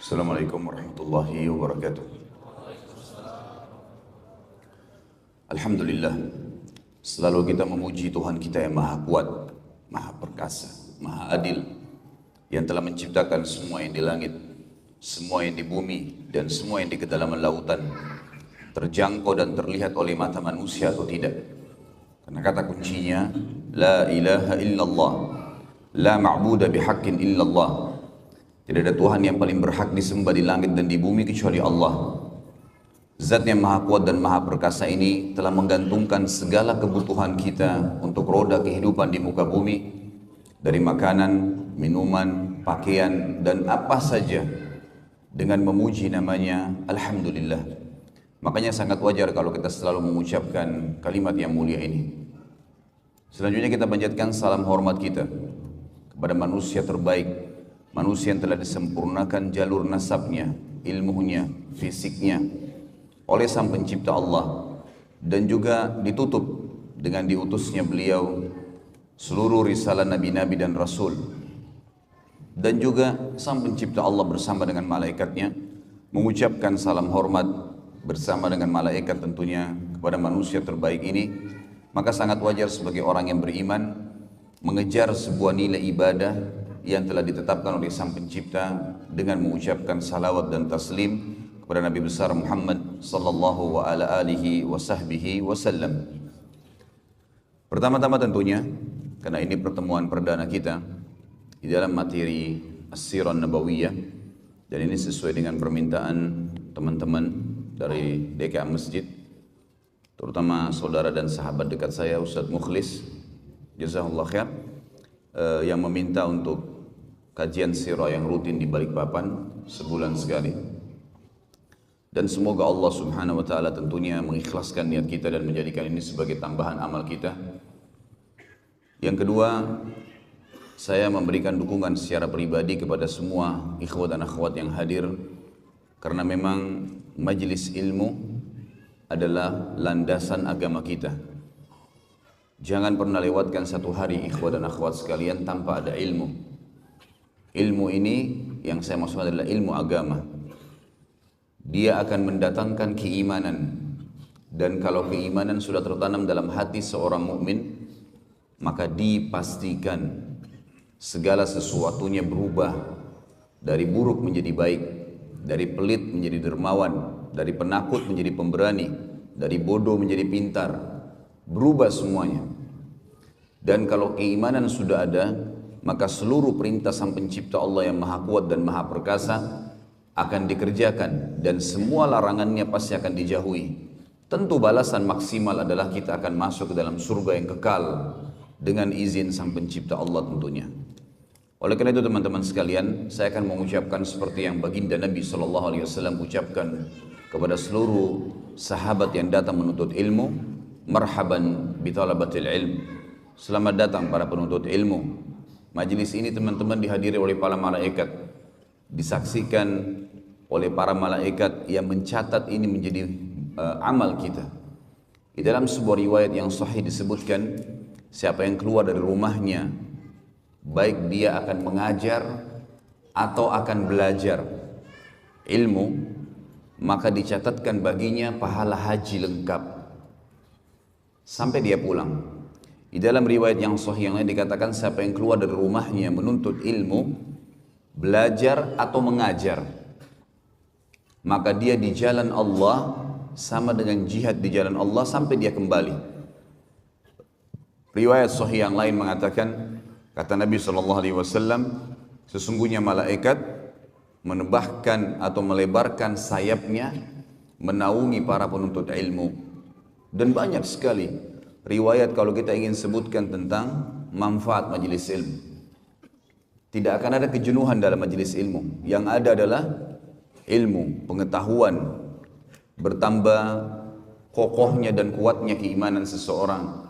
Assalamualaikum warahmatullahi wabarakatuh. Alhamdulillah, selalu kita memuji Tuhan kita yang maha kuat, maha perkasa, maha adil, yang telah menciptakan semua yang di langit, semua yang di bumi, dan semua yang di kedalaman lautan, terjangkau dan terlihat oleh mata manusia atau tidak. Karena kata kuncinya, La ilaha illallah, La ma'buda bihaqqin illallah. Tidak ada Tuhan yang paling berhak disembah di langit dan di bumi kecuali Allah. Zat yang maha kuat dan maha perkasa ini telah menggantungkan segala kebutuhan kita untuk roda kehidupan di muka bumi, dari makanan, minuman, pakaian, dan apa saja, dengan memuji namanya Alhamdulillah. Makanya sangat wajar kalau kita selalu mengucapkan kalimat yang mulia ini. Selanjutnya kita panjatkan salam hormat kita kepada manusia terbaik, manusia yang telah disempurnakan jalur nasabnya, ilmunya, fisiknya oleh Sang Pencipta Allah, dan juga ditutup dengan diutusnya beliau seluruh risalah nabi-nabi dan rasul. Dan juga Sang Pencipta Allah bersama dengan malaikatnya mengucapkan salam hormat bersama dengan malaikat tentunya kepada manusia terbaik ini. Maka sangat wajar sebagai orang yang beriman mengejar sebuah nilai ibadah yang telah ditetapkan oleh Sang Pencipta dengan mengucapkan salawat dan taslim kepada Nabi besar Muhammad sallallahu alaihi wasallam. Pertama-tama tentunya, karena ini pertemuan perdana kita di dalam materi As-Sirah Nabawiyah, dan ini sesuai dengan permintaan teman-teman dari DKA Masjid, terutama saudara dan sahabat dekat saya Ustadz Mukhlis, jazakallah khair, yang meminta untuk kajian sirah yang rutin di Balikpapan sebulan sekali. Dan semoga Allah subhanahu wa ta'ala tentunya mengikhlaskan niat kita dan menjadikan ini sebagai tambahan amal kita. Yang kedua, saya memberikan dukungan secara pribadi kepada semua ikhwat dan akhwat yang hadir, karena memang majelis ilmu adalah landasan agama kita. Jangan pernah lewatkan satu hari ikhwat dan akhwat sekalian tanpa ada ilmu. Ilmu ini yang saya maksud adalah ilmu agama. Dia akan mendatangkan keimanan, dan kalau keimanan sudah tertanam dalam hati seorang mukmin, maka dipastikan segala sesuatunya berubah dari buruk menjadi baik, dari pelit menjadi dermawan, dari penakut menjadi pemberani, dari bodoh menjadi pintar. Berubah semuanya. Dan kalau keimanan sudah ada, maka seluruh perintah Sang Pencipta Allah yang maha kuat dan maha perkasa akan dikerjakan, dan semua larangannya pasti akan dijauhi. Tentu balasan maksimal adalah kita akan masuk ke dalam surga yang kekal dengan izin Sang Pencipta Allah tentunya. Oleh karena itu teman-teman sekalian, saya akan mengucapkan seperti yang baginda Nabi SAW ucapkan kepada seluruh sahabat yang datang menuntut ilmu, marhaban bitalabatil ilm. Selamat datang para penuntut ilmu. Majelis ini teman-teman dihadiri oleh para malaikat, disaksikan oleh para malaikat yang mencatat ini menjadi amal kita. Di dalam sebuah riwayat yang sahih disebutkan, siapa yang keluar dari rumahnya, baik dia akan mengajar atau akan belajar ilmu, maka dicatatkan baginya pahala haji lengkap sampai dia pulang. Di dalam riwayat yang sahih yang lain dikatakan, siapa yang keluar dari rumahnya menuntut ilmu, belajar atau mengajar, maka dia di jalan Allah sama dengan jihad di jalan Allah sampai dia kembali. Riwayat sahih yang lain mengatakan, kata Nabi SAW, sesungguhnya malaikat menebahkan atau melebarkan sayapnya menaungi para penuntut ilmu. Dan banyak sekali riwayat kalau kita ingin sebutkan tentang manfaat majelis ilmu. Tidak akan ada kejenuhan dalam majelis ilmu. Yang ada adalah ilmu, pengetahuan, bertambah kokohnya dan kuatnya keimanan seseorang,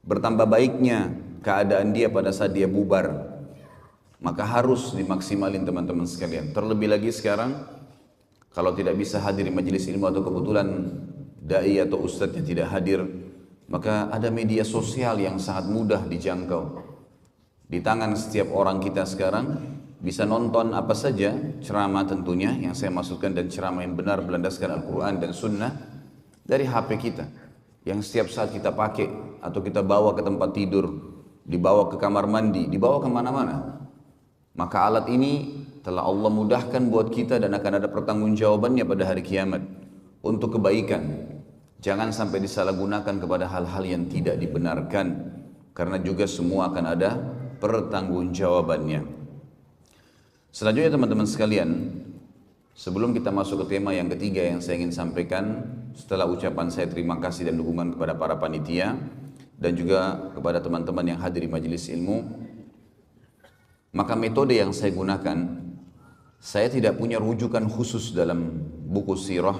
bertambah baiknya keadaan dia pada saat dia bubar. Maka harus dimaksimalin teman-teman sekalian. Terlebih lagi sekarang, kalau tidak bisa hadir di majelis ilmu atau kebetulan dai atau ustadz yang tidak hadir, maka ada media sosial yang sangat mudah dijangkau. Di tangan setiap orang kita sekarang bisa nonton apa saja ceramah tentunya yang saya maksudkan, dan ceramah yang benar berlandaskan Al-Quran dan Sunnah dari HP kita yang setiap saat kita pakai atau kita bawa ke tempat tidur, dibawa ke kamar mandi, dibawa kemana-mana. Maka alat ini telah Allah mudahkan buat kita dan akan ada pertanggungjawabannya pada hari kiamat untuk kebaikan. Jangan sampai disalahgunakan kepada hal-hal yang tidak dibenarkan, karena juga semua akan ada pertanggungjawabannya. Selanjutnya teman-teman sekalian, sebelum kita masuk ke tema yang ketiga yang saya ingin sampaikan, setelah ucapan saya terima kasih dan dukungan kepada para panitia dan juga kepada teman-teman yang hadir di majelis ilmu, maka metode yang saya gunakan, saya tidak punya rujukan khusus dalam buku sirah,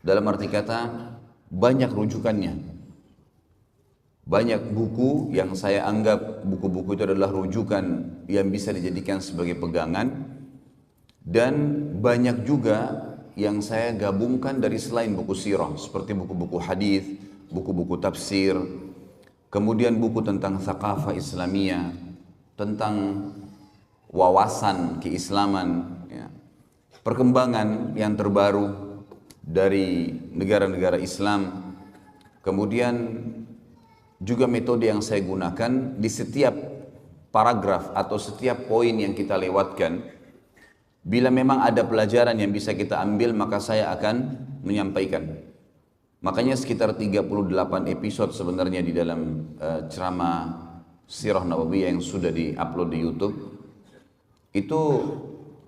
dalam arti kata banyak rujukannya. Banyak buku yang saya anggap buku-buku itu adalah rujukan yang bisa dijadikan sebagai pegangan, dan banyak juga yang saya gabungkan dari selain buku sirah, seperti buku-buku hadis, buku-buku tafsir, kemudian buku tentang thaqafah Islamiyah, tentang wawasan keislaman, ya, perkembangan yang terbaru dari negara-negara Islam. Kemudian juga metode yang saya gunakan di setiap paragraf atau setiap poin yang kita lewatkan, bila memang ada pelajaran yang bisa kita ambil, maka saya akan menyampaikan. Makanya sekitar 38 episode sebenarnya di dalam ceramah Sirah Nabawiyah yang sudah di-upload di YouTube, itu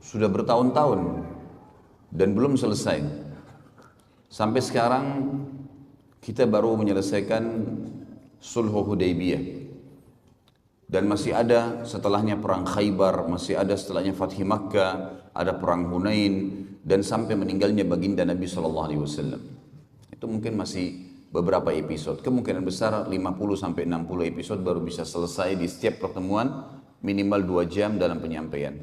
sudah bertahun-tahun dan belum selesai. Sampai sekarang kita baru menyelesaikan Sulhu Hudaybiyah, dan masih ada setelahnya perang Khaybar, masih ada setelahnya Fathi Makkah, ada perang Hunain, dan sampai meninggalnya baginda Nabi SAW. Itu mungkin masih beberapa episode, kemungkinan besar 50-60 episode baru bisa selesai di setiap pertemuan, minimal 2 jam dalam penyampaian.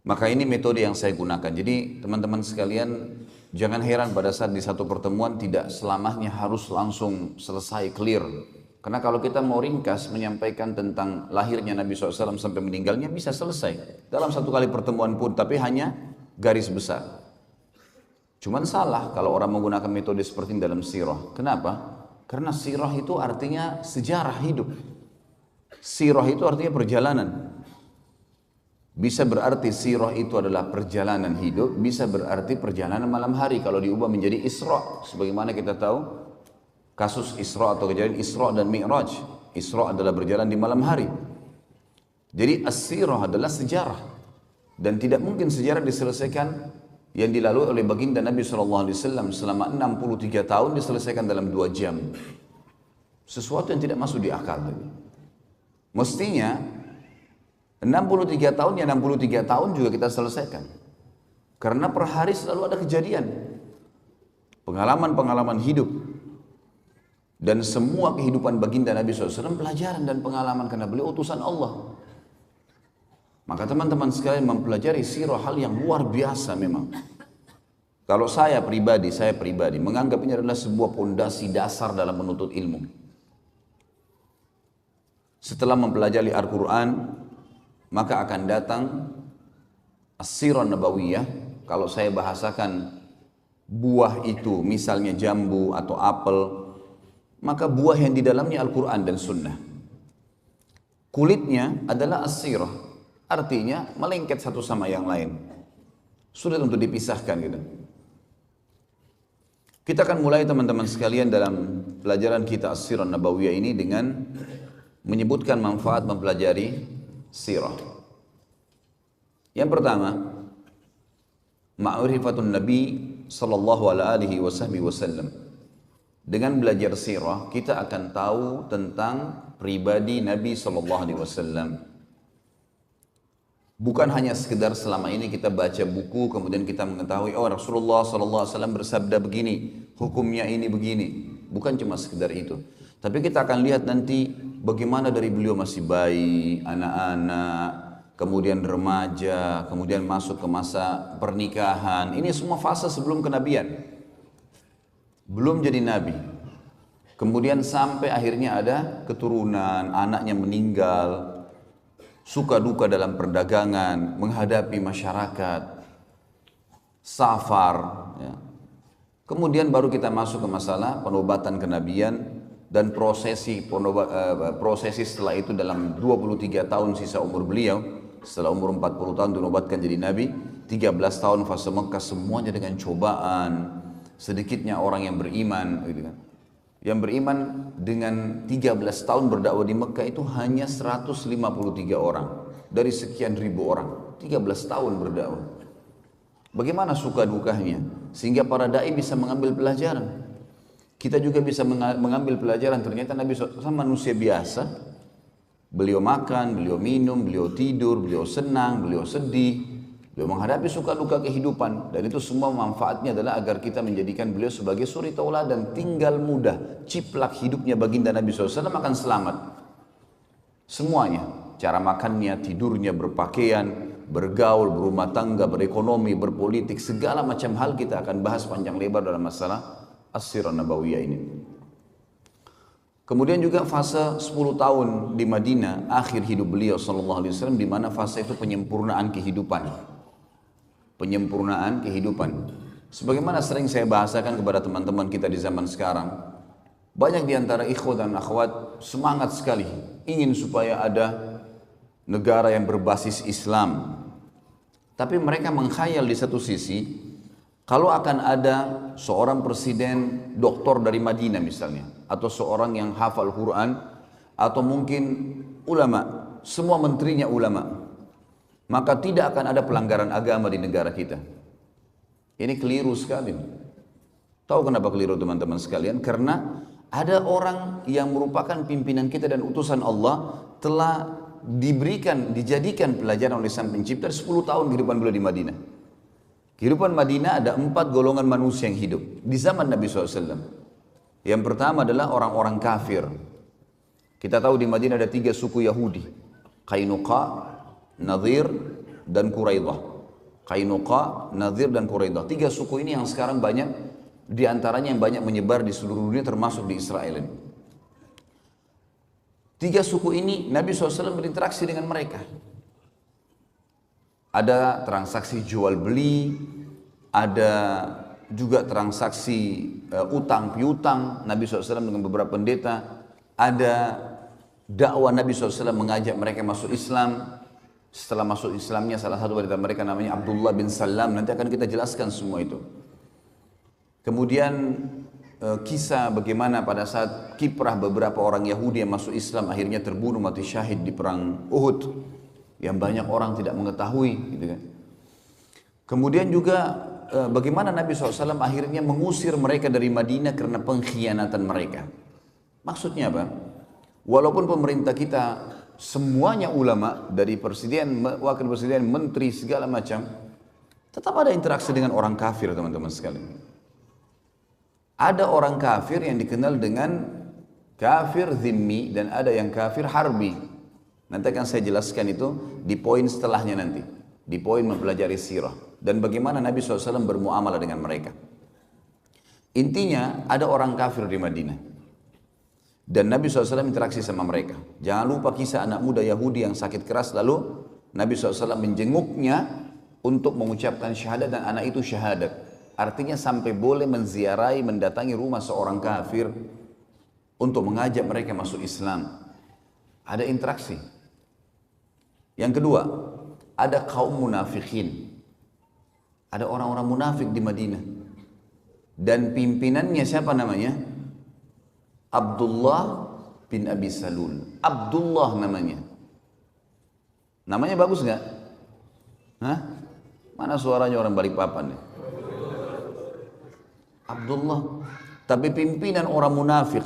Maka ini metode yang saya gunakan. Jadi teman-teman sekalian, jangan heran pada saat di satu pertemuan tidak selamanya harus langsung selesai clear. Karena kalau kita mau ringkas menyampaikan tentang lahirnya Nabi SAW sampai meninggalnya, bisa selesai dalam satu kali pertemuan pun, tapi hanya garis besar. Cuman salah kalau orang menggunakan metode seperti ini dalam sirah. Kenapa? Karena sirah itu artinya sejarah hidup. Sirah itu artinya perjalanan. Bisa berarti sirah itu adalah perjalanan hidup, bisa berarti perjalanan malam hari kalau diubah menjadi Isra. Sebagaimana kita tahu kasus Isra atau kejadian Isra dan Mi'raj. Isra adalah berjalan di malam hari. Jadi as-sirah adalah sejarah, dan tidak mungkin sejarah diselesaikan yang dilalui oleh baginda Nabi SAW selama 63 tahun diselesaikan dalam 2 jam. Sesuatu yang tidak masuk di akal. Mestinya 63 tahun ya 63 tahun juga kita selesaikan. Karena per hari selalu ada kejadian, pengalaman-pengalaman hidup. Dan semua kehidupan baginda Nabi SAW pelajaran dan pengalaman, karena beliau utusan Allah. Maka teman-teman sekalian, mempelajari sirah hal yang luar biasa memang. Kalau saya pribadi menganggap ini adalah sebuah pondasi dasar dalam menuntut ilmu. Setelah mempelajari Al-Quran, maka akan datang As-Sirah Nabawiyah. Kalau saya bahasakan buah itu misalnya jambu atau apel, maka buah yang di dalamnya Al-Quran dan Sunnah. Kulitnya adalah As-Sirah, artinya melengket satu sama yang lain, sulit untuk dipisahkan gitu. Kita akan mulai teman-teman sekalian dalam pelajaran kita As-Sirah Nabawiyah ini dengan menyebutkan manfaat mempelajari sirah. Yang pertama, ma'rifatun Nabi sallallahu alaihi wasallam. Dengan belajar sirah, kita akan tahu tentang pribadi Nabi sallallahu alaihi wasallam. Bukan hanya sekedar selama ini kita baca buku kemudian kita mengetahui, oh Rasulullah sallallahu alaihi wasallam bersabda begini, hukumnya ini begini. Bukan cuma sekedar itu. Tapi kita akan lihat nanti bagaimana dari beliau masih bayi, anak-anak, kemudian remaja, kemudian masuk ke masa pernikahan. Ini semua fase sebelum kenabian. Belum jadi nabi. Kemudian sampai akhirnya ada keturunan, anaknya meninggal. suka duka dalam perdagangan, menghadapi masyarakat, safar, ya. Kemudian baru kita masuk ke masalah penobatan kenabian dan prosesi setelah itu dalam 23 tahun sisa umur beliau. Setelah umur 40 tahun dinobatkan jadi nabi, 13 tahun fase Mekah semuanya dengan cobaan. Sedikitnya orang yang beriman, gitu kan. Yang beriman dengan 13 tahun berdakwah di Mekah itu hanya 153 orang dari sekian ribu orang. 13 tahun berdakwah. Bagaimana suka dukanya sehingga para dai bisa mengambil pelajaran. Kita juga bisa mengambil pelajaran. Ternyata Nabi SAW manusia biasa. Beliau makan, beliau minum, beliau tidur, beliau senang, beliau sedih, beliau menghadapi suka duka kehidupan. Dan itu semua manfaatnya adalah agar kita menjadikan beliau sebagai suri tauladan. Tinggal mudah, ciplak hidupnya baginda Nabi SAW akan selamat. Semuanya, cara makannya, tidurnya, berpakaian, bergaul, berumah tangga, berekonomi, berpolitik, segala macam hal kita akan bahas panjang lebar dalam masalah As-Sirah Nabawiyah ini. Kemudian juga fase 10 tahun di Madinah, akhir hidup beliau sallallahu alaihi wasallam, di mana fase itu penyempurnaan kehidupan. Penyempurnaan kehidupan. Sebagaimana sering saya bahasakan kepada teman-teman kita di zaman sekarang, banyak di antara ikhwah dan akhwat semangat sekali ingin supaya ada negara yang berbasis Islam. Tapi mereka mengkhayal di satu sisi, kalau akan ada seorang presiden doktor dari Madinah misalnya, atau seorang yang hafal Quran, atau mungkin ulama, semua menterinya ulama, maka tidak akan ada pelanggaran agama di negara kita. Ini keliru sekali. Tahu kenapa keliru teman-teman sekalian? Karena ada orang yang merupakan pimpinan kita dan utusan Allah telah dijadikan pelajaran oleh Sang Pencipta 10 tahun kehidupan beliau di Madinah. Kehidupan Madinah ada 4 golongan manusia yang hidup di zaman Nabi SAW. Yang pertama adalah orang-orang kafir. Kita tahu di Madinah ada 3 suku Yahudi, Qainuqa, Nadhir, dan Quraidah. Qainuqa, Nadhir, dan Quraidah. 3 suku ini yang sekarang banyak, di antaranya yang banyak menyebar di seluruh dunia termasuk di Israel ini. 3 suku ini Nabi SAW berinteraksi dengan mereka. Ada transaksi jual beli, ada juga transaksi utang piutang Nabi SAW dengan beberapa pendeta. Ada dakwah Nabi SAW mengajak mereka masuk Islam. Setelah masuk Islamnya salah satu dari mereka namanya Abdullah bin Salam. Nanti akan kita jelaskan semua itu. Kemudian kisah bagaimana pada saat kiprah beberapa orang Yahudi yang masuk Islam akhirnya terbunuh mati syahid di perang Uhud yang banyak orang tidak mengetahui, gitu kan. Kemudian juga bagaimana Nabi SAW akhirnya mengusir mereka dari Madinah karena pengkhianatan mereka. Maksudnya apa? Walaupun pemerintah kita semuanya ulama, dari presiden, wakil presiden, menteri, segala macam, tetap ada interaksi dengan orang kafir teman-teman sekalian. Ada orang kafir yang dikenal dengan kafir zimmi dan ada yang kafir harbi. Nanti akan saya jelaskan itu di poin setelahnya nanti. Di poin mempelajari sirah. Dan bagaimana Nabi SAW bermuamalah dengan mereka. Intinya ada orang kafir di Madinah. Dan Nabi SAW interaksi sama mereka. Jangan lupa kisah anak muda Yahudi yang sakit keras lalu Nabi SAW menjenguknya untuk mengucapkan syahadat dan anak itu syahadat. Artinya sampai boleh menziarahi, mendatangi rumah seorang kafir untuk mengajak mereka masuk Islam. Ada interaksi. Yang kedua, ada kaum munafikin. Ada orang-orang munafik di Madinah. Dan pimpinannya siapa namanya? Abdullah bin Abi Salul. Abdullah namanya. Namanya bagus nggak? Hah? Mana suaranya orang Balikpapan nih? Abdullah. Tapi pimpinan orang munafik.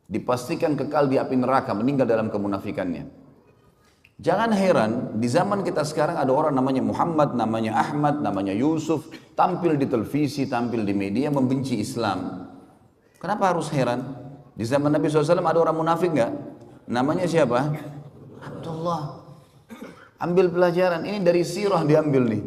Dipastikan kekal di api neraka, meninggal dalam kemunafikannya. Jangan heran, di zaman kita sekarang ada orang namanya Muhammad, namanya Ahmad, namanya Yusuf, tampil di televisi, tampil di media, membenci Islam. Kenapa harus heran? Di zaman Nabi SAW ada orang munafik nggak? Namanya siapa? Abdullah. Ambil pelajaran, ini dari sirah diambil nih.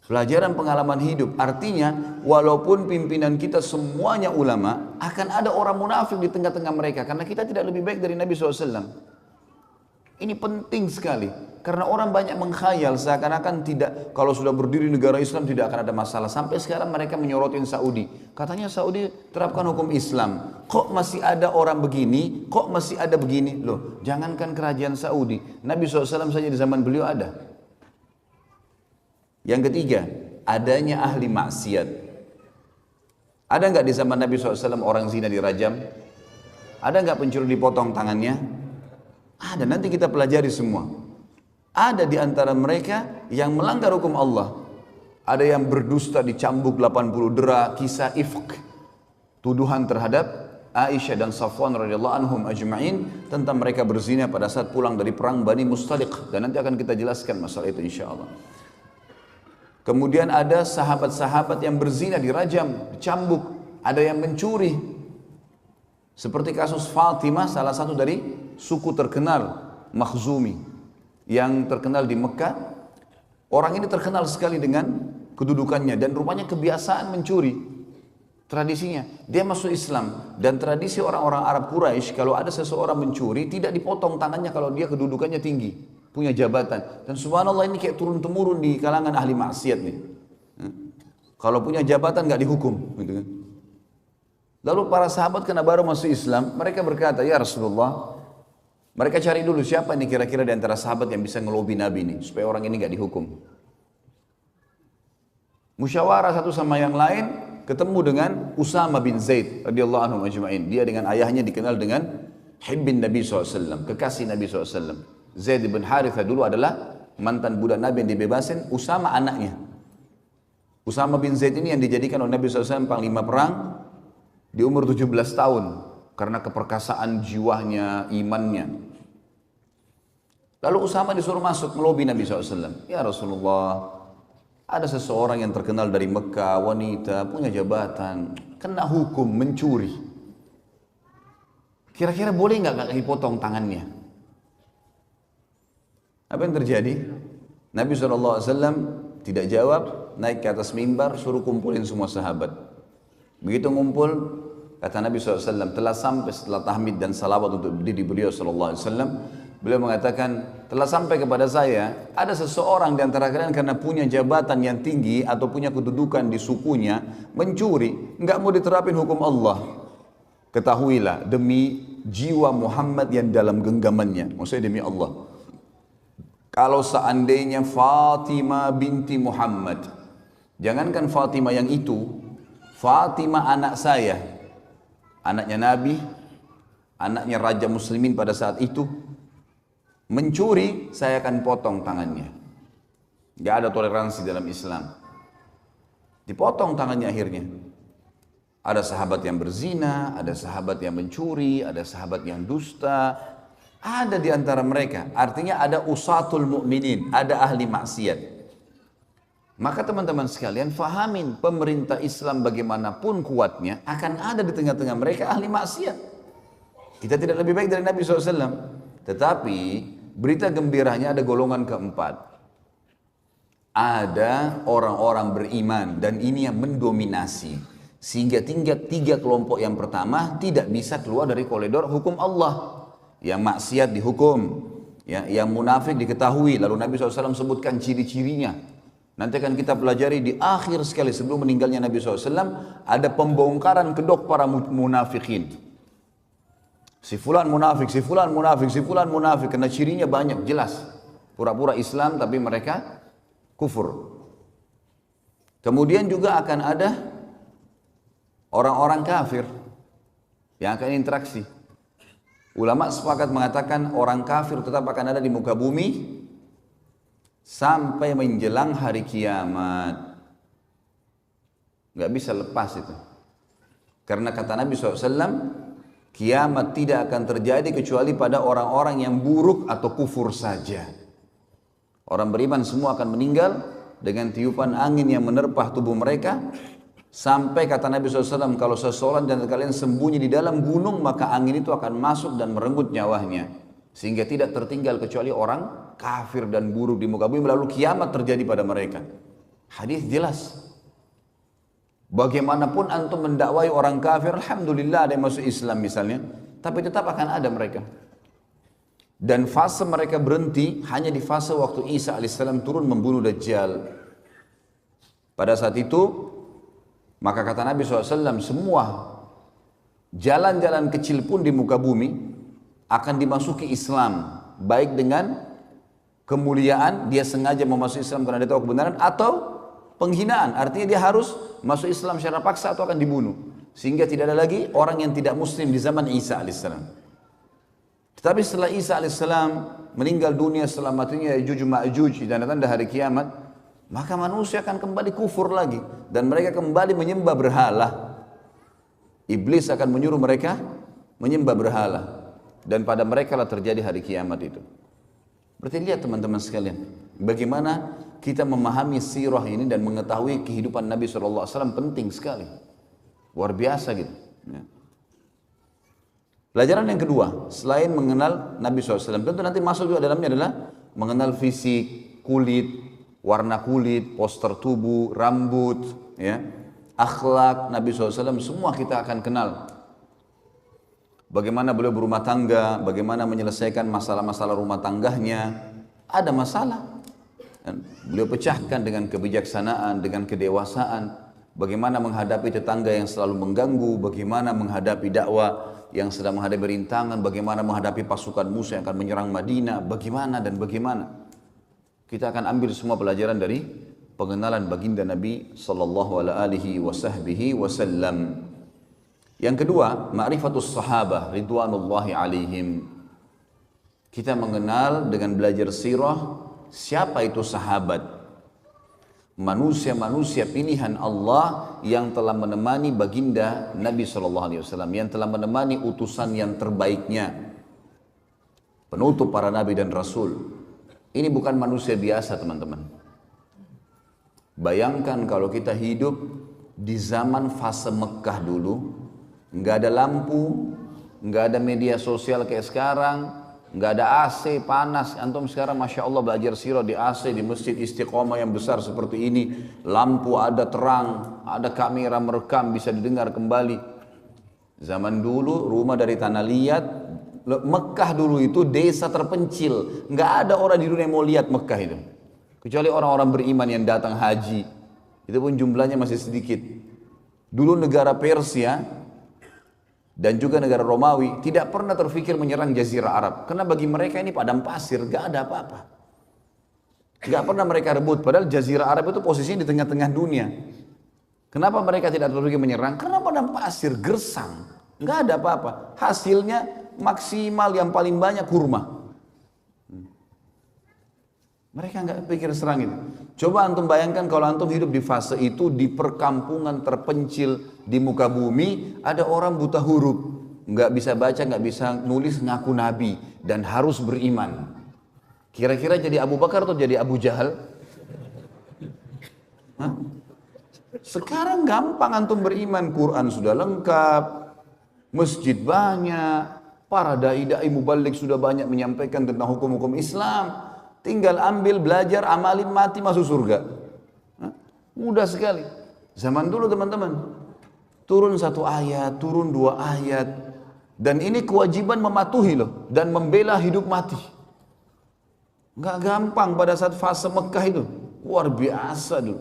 Pelajaran pengalaman hidup. Artinya, walaupun pimpinan kita semuanya ulama, akan ada orang munafik di tengah-tengah mereka. Karena kita tidak lebih baik dari Nabi SAW. Ini penting sekali. Karena orang banyak mengkhayal seakan-akan tidak, kalau sudah berdiri negara Islam tidak akan ada masalah. Sampai sekarang mereka menyorotin Saudi. Katanya Saudi terapkan hukum Islam. Kok masih ada orang begini? Kok masih ada begini? Loh, jangankan kerajaan Saudi. Nabi SAW saja di zaman beliau ada. Yang ketiga, adanya ahli maksiat. Ada nggak di zaman Nabi SAW orang zina dirajam? Ada nggak pencuri dipotong tangannya? Ada, nanti kita pelajari semua. Ada di antara mereka yang melanggar hukum Allah. Ada yang berdusta dicambuk 80 dera, kisah ifk. Tuduhan terhadap Aisyah dan Safwan radhiyallahu anhum ajma'in tentang mereka berzina pada saat pulang dari perang Bani Mustaliq. Dan nanti akan kita jelaskan masalah itu insyaAllah. Kemudian ada sahabat-sahabat yang berzina dirajam, dicambuk. Ada yang mencuri. Seperti kasus Fatimah, salah satu dari suku terkenal Makhzumi yang terkenal di Mekah. Orang ini terkenal sekali dengan kedudukannya dan rupanya kebiasaan mencuri. Tradisinya, dia masuk Islam dan tradisi orang-orang Arab Quraisy kalau ada seseorang mencuri tidak dipotong tangannya kalau dia kedudukannya tinggi, punya jabatan. Dan subhanallah ini kayak turun-temurun di kalangan ahli maksiat nih. Kalau punya jabatan nggak dihukum, gitu kan. Lalu para sahabat karena baru masuk Islam, mereka berkata, ya Rasulullah, mereka cari dulu siapa ini kira-kira di antara sahabat yang bisa ngelobi Nabi ini supaya orang ini nggak dihukum. Musyawarah satu sama yang lain, ketemu dengan Usama bin Zaid radhiyallahu anhu ajma'in. Dia dengan ayahnya dikenal dengan Hibbin Nabi SAW, kekasih Nabi SAW. Zaid bin Harithah dulu adalah mantan budak Nabi yang dibebasin, Usama anaknya. Usama bin Zaid ini yang dijadikan oleh Nabi SAW panglima perang di umur 17 tahun karena keperkasaan jiwanya, imannya. Lalu Usama disuruh masuk melobi Nabi SAW. Ya Rasulullah, ada seseorang yang terkenal dari Mekah, wanita, punya jabatan, kena hukum mencuri. Kira-kira boleh nggak dipotong tangannya? Apa yang terjadi? Nabi SAW tidak jawab, naik ke atas mimbar, suruh kumpulin semua sahabat. Begitu ngumpul, kata Nabi SAW, telah sampai setelah tahmid dan salawat untuk diri beliau SAW, beliau mengatakan, telah sampai kepada saya, ada seseorang di antara kalian karena punya jabatan yang tinggi atau punya kedudukan di sukunya, mencuri, nggak mau diterapin hukum Allah. Ketahuilah, demi jiwa Muhammad yang dalam genggamannya, maksudnya demi Allah. Kalau seandainya Fatimah binti Muhammad, jangankan Fatimah yang itu, Fatimah anak saya, anaknya Nabi, anaknya Raja Muslimin pada saat itu, mencuri, saya akan potong tangannya. Gak ada toleransi dalam Islam. Dipotong tangannya akhirnya. Ada sahabat yang berzina, ada sahabat yang mencuri, ada sahabat yang dusta. Ada di antara mereka. Artinya ada usatul mu'minin, ada ahli maksiat. Maka teman-teman sekalian fahamin, pemerintah Islam bagaimanapun kuatnya akan ada di tengah-tengah mereka ahli maksiat. Kita tidak lebih baik dari Nabi SAW. Tetapi berita gembiranya ada golongan keempat. Ada orang-orang beriman dan ini yang mendominasi. Sehingga tingkat tiga kelompok yang pertama tidak bisa keluar dari koridor hukum Allah. Yang maksiat dihukum, ya, yang munafik diketahui. Lalu Nabi SAW sebutkan ciri-cirinya. Nanti akan kita pelajari di akhir sekali sebelum meninggalnya Nabi SAW. Ada pembongkaran kedok para munafikin. Si fulan munafik, si fulan munafik, si fulan munafik. Karena cirinya banyak, jelas. Pura-pura Islam tapi mereka kufur. Kemudian juga akan ada orang-orang kafir yang akan interaksi. Ulama sepakat mengatakan orang kafir tetap akan ada di muka bumi sampai menjelang hari kiamat. Gak bisa lepas itu. Karena kata Nabi SAW, kiamat tidak akan terjadi kecuali pada orang-orang yang buruk atau kufur saja. Orang beriman semua akan meninggal dengan tiupan angin yang menerpah tubuh mereka. Sampai kata Nabi SAW, kalau seseorang dan kalian sembunyi di dalam gunung, maka angin itu akan masuk dan merenggut nyawanya. Sehingga tidak tertinggal kecuali orang kafir dan buruk di muka bumi, lalu kiamat terjadi pada mereka. Hadis jelas. Bagaimanapun antum mendakwai orang kafir, alhamdulillah ada yang masuk Islam misalnya, tapi tetap akan ada mereka. Dan fase mereka berhenti hanya di fase waktu Isa alaihissalam turun membunuh Dajjal. Pada saat itu, maka kata Nabi SAW, semua jalan-jalan kecil pun di muka bumi akan dimasuki Islam. Baik dengan kemuliaan, dia sengaja memasuki Islam karena dia tahu kebenaran, atau penghinaan, artinya dia harus masuk Islam secara paksa atau akan dibunuh. Sehingga tidak ada lagi orang yang tidak muslim di zaman Isa alaihissalam. Tetapi setelah Isa alaihissalam meninggal dunia, setelah matinya Ya'juj Ma'juj, tanda-tanda hari kiamat, maka manusia akan kembali kufur lagi. Dan mereka kembali menyembah berhala. Iblis akan menyuruh mereka menyembah berhala. Dan pada mereka lah terjadi hari kiamat itu. Berarti lihat teman-teman sekalian, bagaimana kita memahami sirah ini dan mengetahui kehidupan Nabi SAW penting sekali. Luar biasa gitu. Ya. Pelajaran yang kedua, selain mengenal Nabi SAW, tentu nanti masuk juga dalamnya adalah mengenal fisik, kulit, warna kulit, postur tubuh, rambut, ya, akhlak Nabi SAW, semua kita akan kenal. Bagaimana beliau berumah tangga, bagaimana menyelesaikan masalah-masalah rumah tangganya. Ada masalah, beliau pecahkan dengan kebijaksanaan, dengan kedewasaan. Bagaimana menghadapi tetangga yang selalu mengganggu, bagaimana menghadapi dakwah yang sedang menghadapi rintangan, bagaimana menghadapi pasukan musuh yang akan menyerang Madinah, bagaimana dan bagaimana. Kita akan ambil semua pelajaran dari pengenalan baginda Nabi sallallahu alaihi wasallam. Yang kedua, ma'rifatus sahabah ridwanullahi alaihim. Kita mengenal dengan belajar sirah siapa itu sahabat. Manusia-manusia pilihan Allah yang telah menemani baginda Nabi SAW, yang telah menemani utusan yang terbaiknya, penutup para nabi dan rasul. Ini bukan manusia biasa teman-teman. Bayangkan kalau kita hidup di zaman fase Mekah dulu, nggak ada lampu, nggak ada media sosial kayak sekarang, nggak ada AC panas. Antum sekarang Masya Allah belajar sirah di AC di Masjid Istiqomah yang besar seperti ini, lampu ada terang, ada kamera merekam, bisa didengar kembali. Zaman dulu rumah dari tanah liat, Mekah dulu itu desa terpencil, nggak ada orang di dunia yang mau lihat Mekah itu, kecuali orang-orang beriman yang datang haji, itu pun jumlahnya masih sedikit. Dulu negara Persia dan juga negara Romawi tidak pernah terfikir menyerang Jazirah Arab, karena bagi mereka ini padang pasir, gak ada apa-apa. Gak pernah mereka rebut, padahal Jazirah Arab itu posisinya di tengah-tengah dunia. Kenapa mereka tidak terfikir menyerang? Karena padang pasir, gersang, gak ada apa-apa. Hasilnya maksimal yang paling banyak kurma. Mereka nggak pikir serang itu. Coba antum bayangkan kalau antum hidup di fase itu, di perkampungan terpencil di muka bumi, ada orang buta huruf, nggak bisa baca, nggak bisa nulis, ngaku nabi dan harus beriman. Kira-kira jadi Abu Bakar atau jadi Abu Jahal? Hah? Sekarang gampang antum beriman, Quran sudah lengkap, masjid banyak, para dai-dai mubalik sudah banyak menyampaikan tentang hukum-hukum Islam. Tinggal ambil, belajar, amalin, mati, masuk surga. Mudah sekali. Zaman dulu teman-teman, turun satu ayat, turun dua ayat. Dan ini kewajiban mematuhi loh, dan membela hidup mati. Nggak gampang pada saat fase Mekah itu. Luar biasa dulu.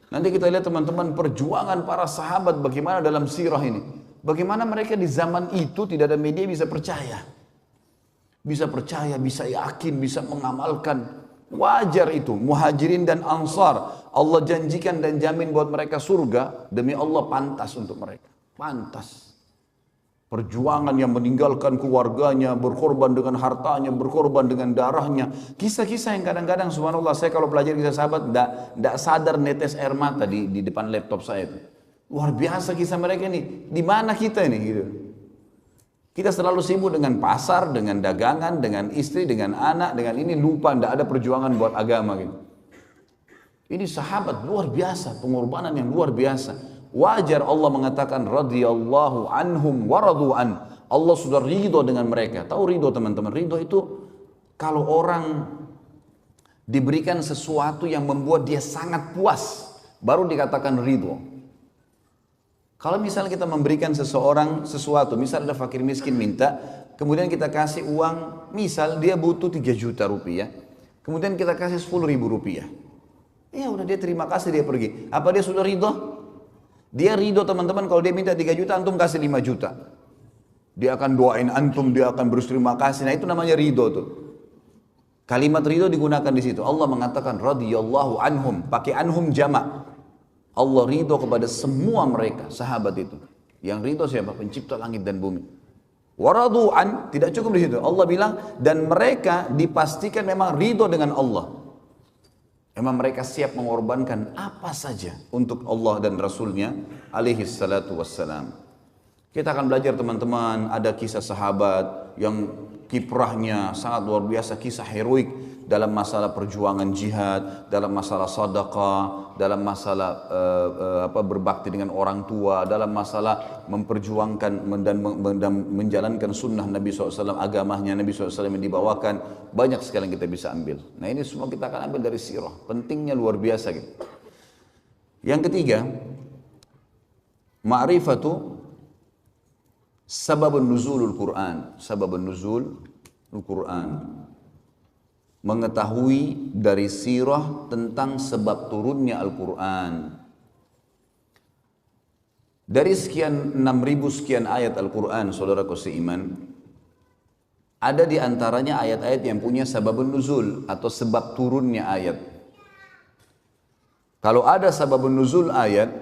Nanti kita lihat teman-teman perjuangan para sahabat bagaimana dalam sirah ini. Bagaimana mereka di zaman itu tidak ada media bisa percaya. Bisa percaya, bisa yakin, bisa mengamalkan. Wajar itu. Muhajirin dan Ansar, Allah janjikan dan jamin buat mereka surga. Demi Allah pantas untuk mereka. Pantas. Perjuangan yang meninggalkan keluarganya, berkorban dengan hartanya, berkorban dengan darahnya. Kisah-kisah yang kadang-kadang subhanallah, saya kalau belajar kisah sahabat tidak sadar netes air mata di depan laptop saya itu. Luar biasa kisah mereka ini. Di mana kita ini gitu. Kita selalu sibuk dengan pasar, dengan dagangan, dengan istri, dengan anak, dengan ini, lupa tidak ada perjuangan buat agama gitu. Ini sahabat luar biasa, pengorbanan yang luar biasa. Wajar Allah mengatakan radhiyallahu anhum wa radu'an. Allah sudah ridho dengan mereka. Tahu ridho teman-teman? Ridho itu kalau orang diberikan sesuatu yang membuat dia sangat puas, baru dikatakan ridho. Kalau misalnya kita memberikan seseorang sesuatu, misalnya ada fakir miskin minta, kemudian kita kasih uang misal dia butuh 3 juta rupiah, kemudian kita kasih 10.000 rupiah. Ya udah dia terima kasih, dia pergi. Apa dia sudah ridho? Dia ridho teman-teman kalau dia minta 3 juta, antum kasih 5 juta. Dia akan doain antum, dia akan berterima kasih. Nah itu namanya ridho tuh. Kalimat ridho digunakan di situ. Allah mengatakan radhiyallahu anhum, pakai anhum jamak. Allah ridho kepada semua mereka, sahabat itu. Yang ridho siapa? Pencipta langit dan bumi. Waradu'an, tidak cukup di situ. Allah bilang, dan mereka dipastikan memang ridho dengan Allah. Memang mereka siap mengorbankan apa saja untuk Allah dan Rasulnya alaihi salatu wassalam. Kita akan belajar teman-teman, ada kisah sahabat yang kiprahnya sangat luar biasa, kisah heroik dalam masalah perjuangan jihad, dalam masalah sedekah, dalam masalah berbakti dengan orang tua, dalam masalah memperjuangkan dan menjalankan sunnah Nabi SAW, agamanya Nabi SAW yang dibawakan. Banyak sekali yang kita bisa ambil. Nah ini semua kita akan ambil dari sirah. Pentingnya luar biasa gitu. Yang ketiga, ma'rifatu sababun nuzulul Quran. Sababun nuzul Al-Quran. Mengetahui dari sirah tentang sebab turunnya Al-Quran. Dari sekian 6.000 sekian ayat Al-Quran, saudaraku seiman, ada di antaranya ayat-ayat yang punya sababun nuzul atau sebab turunnya ayat. Kalau ada sababun nuzul ayat,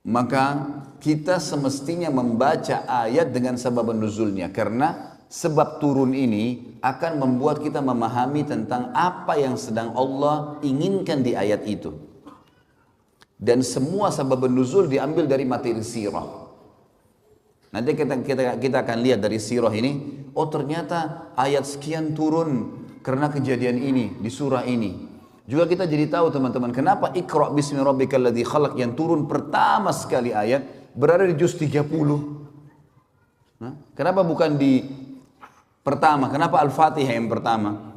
maka kita semestinya membaca ayat dengan sababun nuzulnya, karena sebab turun ini akan membuat kita memahami tentang apa yang sedang Allah inginkan di ayat itu. Dan semua sabab nuzul diambil dari materi sirah. Nanti kita akan lihat dari sirah ini, oh ternyata ayat sekian turun karena kejadian ini di surah ini. Juga kita jadi tahu teman-teman, kenapa Iqra bismi rabbikal ladzi khalaq yang turun pertama sekali ayat berada di juz 30. Kenapa bukan di pertama? Kenapa Al-Fatihah yang pertama?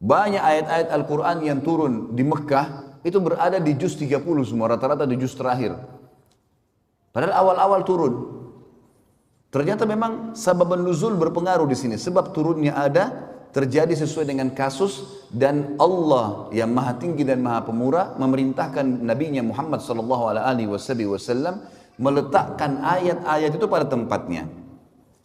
Banyak ayat-ayat Al-Quran yang turun di Mekah itu berada di juz 30 semua, rata-rata di juz terakhir. Padahal awal-awal turun. Ternyata memang sabab nuzul berpengaruh di sini. Sebab turunnya ada, terjadi sesuai dengan kasus, dan Allah yang maha tinggi dan maha pemurah memerintahkan Nabi-Nya Muhammad SAW meletakkan ayat-ayat itu pada tempatnya.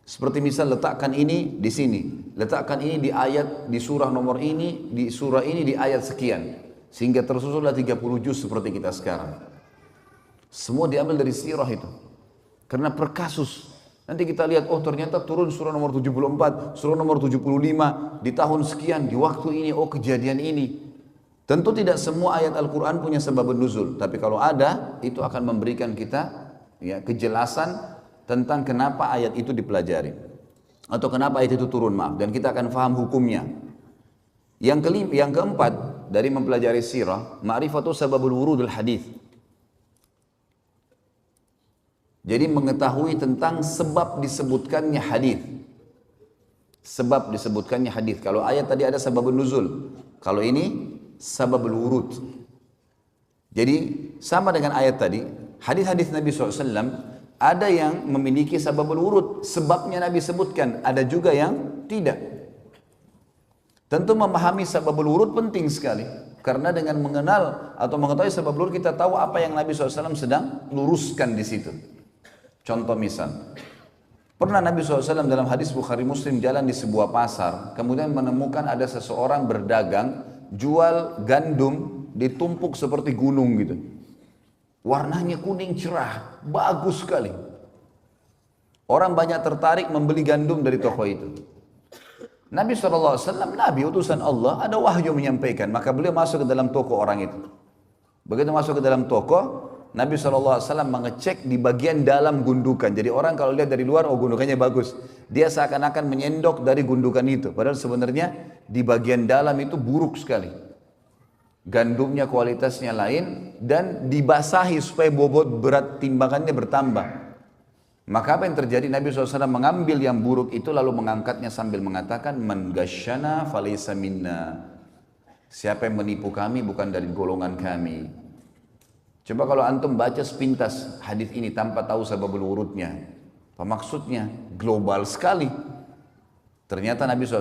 Seperti misal letakkan ini di sini, letakkan ini di ayat di surah nomor ini, di surah ini di ayat sekian, sehingga tersusunlah 30 juz seperti kita sekarang. Semua diambil dari sirah itu, karena per kasus. Nanti kita lihat, oh ternyata turun surah nomor 74, surah nomor 75 di tahun sekian, di waktu ini, oh kejadian ini. Tentu tidak semua ayat Al-Quran punya sebab nuzul, tapi kalau ada, itu akan memberikan kita ya kejelasan tentang kenapa ayat itu dipelajari atau kenapa ayat itu turun, maaf, dan kita akan faham hukumnya. Yang keempat dari mempelajari sirah, ma'rifatu sababul wurudul hadis. Jadi mengetahui tentang sebab disebutkannya hadis. Sebab disebutkannya hadis. Kalau ayat tadi ada sababul nuzul, kalau ini sababul wurud. Jadi sama dengan ayat tadi, hadis-hadis Nabi SAW ada yang memiliki sababul wurud, sebabnya Nabi sebutkan, ada juga yang tidak. Tentu memahami sababul wurud penting sekali, karena dengan mengenal atau mengetahui sababul wurud kita tahu apa yang Nabi SAW sedang luruskan di situ. Contoh misal, pernah Nabi SAW dalam hadis Bukhari Muslim jalan di sebuah pasar, kemudian menemukan ada seseorang berdagang, jual gandum ditumpuk seperti gunung gitu. Warnanya kuning cerah, bagus sekali. Orang banyak tertarik membeli gandum dari toko itu. Nabi SAW, Nabi utusan Allah, ada wahyu menyampaikan, maka beliau masuk ke dalam toko orang itu. Begitu masuk ke dalam toko, Nabi SAW mengecek di bagian dalam gundukan. Jadi orang kalau lihat dari luar, oh gundukannya bagus. Dia seakan-akan menyendok dari gundukan itu. Padahal sebenarnya di bagian dalam itu buruk sekali. Gandumnya kualitasnya lain dan dibasahi supaya bobot berat timbangannya bertambah. Maka apa yang terjadi? Nabi SAW mengambil yang buruk itu lalu mengangkatnya sambil mengatakan, Man ghasyana falaysa minna. Siapa yang menipu kami bukan dari golongan kami. Coba kalau antum baca sepintas hadis ini tanpa tahu sababul wurudnya, apa maksudnya? Global sekali. Ternyata Nabi SAW